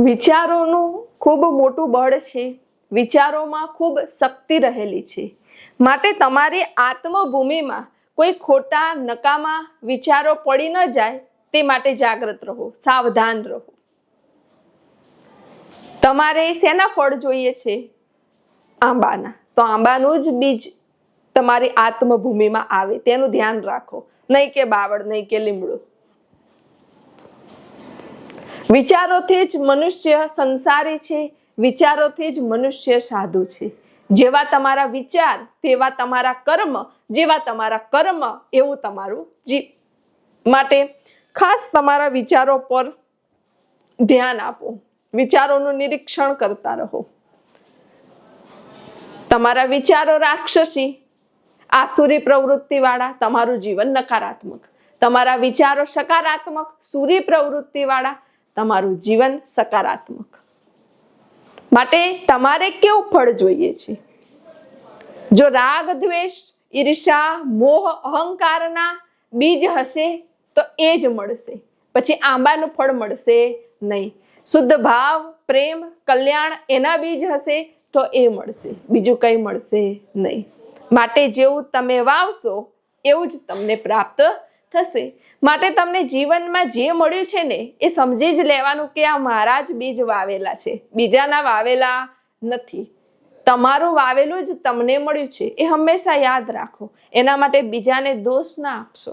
વિચારોનું ખૂબ મોટું બળ છે. વિચારોમાં ખૂબ શક્તિ રહેલી છે. માટે તમારી આત્મભૂમિમાં કોઈ ખોટા નકામા વિચારો પડી ન જાય તે માટે જાગૃત રહો, સાવધાન રહો. તમારે શેના ફળ જોઈએ છે? આંબાના. તો આંબાનું જ બીજ તમારી આત્મભૂમિમાં આવે તેનું ધ્યાન રાખો, નહીં કે બાવળ, નહીં કે લીમડો. વિચારોથી જ મનુષ્ય સંસારી છે. વિચારોથી જ મનુષ્ય સાધુ છે. જેવા તમારા વિચાર તેવા તમારા કર્મ, જેવા તમારા કર્મ એવું તમારું જીવ. માટે ખાસ તમારા વિચારો પર ધ્યાન આપો. વિચારોનું નિરીક્ષણ કરતા રહો. તમારા વિચારો રાક્ષસી, આસુરી પ્રવૃત્તિ વાળા, તમારું જીવન નકારાત્મક. તમારા વિચારો સકારાત્મક, સૂરી પ્રવૃત્તિ વાળા, તમારું જીવન સકારાત્મક. માટે તમારે કેવું ફળ જોઈએ છે? જો રાગ, દ્વેષ, ઈર્ષા, મોહ, અહંકારના બીજ હશે તો એ જ મળશે. પછી આંબાનું ફળ મળશે નહીં. શુદ્ધ ભાવ, પ્રેમ, કલ્યાણ એના બીજ હશે તો એ મળશે, બીજું કંઈ મળશે નહીં. માટે જેવું તમે વાવશો એવું જ તમને પ્રાપ્ત થશે. માટે તમને જીવનમાં જે મળ્યું છે ને એ સમજી જ લેવાનું કે આ મારા જ બીજ વાવેલા છે, બીજાના વાવેલા નથી. તમારું વાવેલું જ તમને મળ્યું છે એ હંમેશા યાદ રાખો. એના માટે બીજાને દોષ ના આપશો.